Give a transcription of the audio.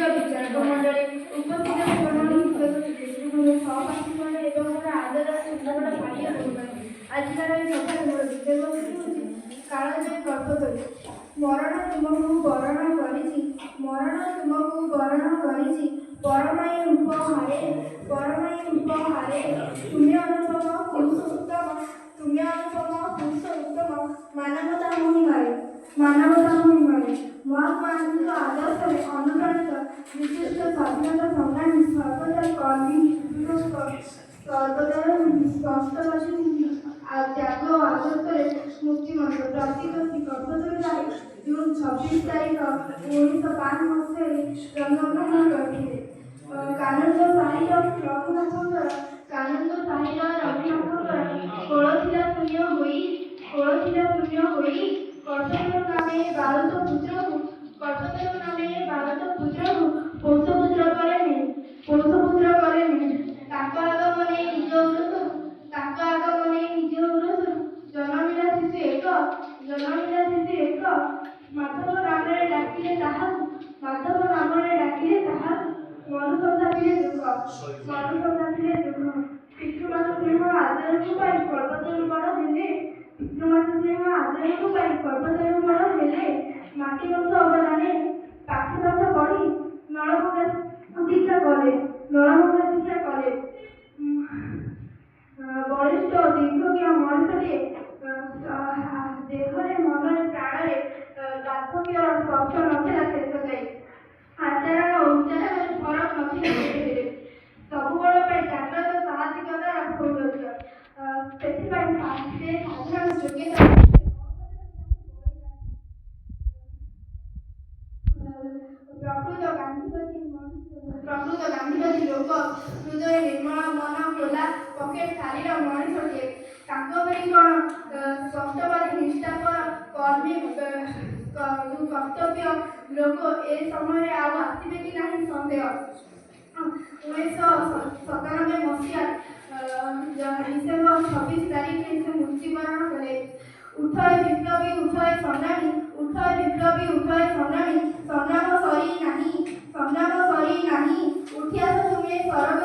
प्रिय विचारक मंडळी उपस्थित सहपाठीगण এবং ମୋର ଆଦର ସୁନ୍ଦର ପାଳିଆ କରୁଛନ୍ତି। ଆଜିକାର ଏହି ସଭାରେ ମୋର ବିଷୟବସ୍ତୁ ହେଉଛି କାଳଜୟୀ କଳ୍ପତରୁ। ମରଣ ତୁମକୁ ବରଣ କରିଛି, ମରଣ ତୁମକୁ ବରଣ କରିଛି, ପରମାୟୀ ଉପହାରେ, ପରମାୟୀ ଉପହାରେ। ତୁମେ ଅନୁପମ ପୁରୁଷ ଉତ୍ତମ, ତୁମେ ଅନୁପମ ପୁରୁଷ ଉତ୍ତମ, ମାନବତା ମହିମାରେ, ମାନବତା ମହିମାରେ। ମହାତ୍ମା ଗାନ୍ଧୀଙ୍କ ଆଦର୍ଶରେ ଅନୁପ୍ରାଣିତ ବିଶିଷ୍ଟ ସ୍ୱାଧୀନତା ସଂଗ୍ରାମୀ ସର୍ବଦା କର୍ମୀ ସର୍ବଦା ସ୍ପଷ୍ଟବାଦୀ ତ୍ୟାଗ ଆଦର୍ଶରେ ମୂର୍ତ୍ତିମନ୍ତ ପ୍ରତିଗତି କଳ୍ପତରୁ ଜୁନ୍ 26 ତାରିଖ 1905 ମସିହାରେ ଜନ୍ମଗ୍ରହଣ କରିଥିଲେ। କାନନ୍ଦ ସାହିର ରଘୁନାଥଙ୍କର କୋଳଥିଲା ଶୂନ୍ୟ ହୋଇ କଳ୍ପତରୁ ନାମେ ଭାରତ ପୁତ୍ରକୁ, କଳ୍ପତରୁ ନାମେ ଭାରତ ପୁତ୍ରକୁ ପୌଷପୁତ୍ର କରେ ନାହିଁ, ପୌଷପୁତ୍ର କରେ ନାହିଁ। ତାଙ୍କ ଆଗମନେ ନିଜ ଉରସରୁ, ତାଙ୍କ ଆଗମନେ ନିଜ ଉରସରୁ ଜନମିଲା ଶିଶୁ ଏକ, ଜନମିଲା ଶିଶୁ ଏକ। ମାଧବ ନାମରେ ଡାକିଲେ ତାହାକୁ, ମାଧବ ନାମରେ ଡାକିଲେ ତାହାକୁ, ମନୁସନ୍ଧାନରେ ଦୁଃଖ, ମନୁସନ୍ଧାନରେ ଦୁଃଖ। ପିତୃମାତା ସ୍ନେହ ଆଦରକୁ ପାଇ କଳ୍ପତରୁ ବଡ଼ ହେଲେ, ପିତୃମାତା ସ୍ନେହ ଆଦରକୁ ପାଇ କଳ୍ପତରୁ ବଡ଼ ହେଲେ। ମାଟି ବଂଶ ଅବଦାନେ ପାଠ ପାଠ ପଢ଼ି ନଳଭଙ୍ଗା ଶିକ୍ଷା କଲେ, ନଳଭଙ୍ଗା ଶିକ୍ଷା କଲେ। ବଳିଷ୍ଠ ଦୀର୍ଘଜ୍ଞ ମଣିଷଟିଏ, ଦେହରେ ମନରେ ପ୍ରାଣରେ ବାର୍ଦ୍ଧକ୍ୟର ସ୍ପର୍ଶ ନଥିଲା ଶେଷ ଯାଇ। ଆଚରଣ ଓ ଉଚ୍ଚାରଣରେ ଫରକ ନଥିଲା କେବେ। ସବୁବେଳ ପାଇଁ ଜାଗ୍ରତ ସାହସିକତାର ସୌନ୍ଦର୍ଯ୍ୟ। ସେଥିପାଇଁ ସେ ସାଧାରଣ ଯୋଗ୍ୟତା ପ୍ରକୃତ ଗାନ୍ଧୀବାଦୀ ଲୋକ, ହୃଦୟ ନିର୍ମଳ, ମନ ଖୋଲା, ପକେଟ ଖାଲିର ମଣିଷଟିଏ। ତାଙ୍କ ଭଳି କ'ଣ ସ୍ପଷ୍ଟବାଦୀ ନିଷ୍ଠାପର କର୍ମୀ କର୍ତ୍ତବ୍ୟ ଲୋକ ଏ ସମୟରେ ଆଉ ଆସିବେ କି ନାହିଁ ସନ୍ଦେହ। 1997 ମସିହା ଡିସେମ୍ବର 26 ତାରିଖରେ ସେ ମୃତ୍ୟୁବରଣ କଲେ। ଉଠଏ ବିପ୍ଳବୀ ଉଠଏ ସଂଗ୍ରାମୀ, ଉଠଏ ବିପ୍ଳବୀ ଉଠଏ ସଂଗ୍ରାମୀ, ସଂଗ୍ରାମ ସରି ନାହିଁ, ସଂଗ୍ରାମ ସରି ନାହିଁ। ଉଠି ଆସ ତୁମେ ସରଗ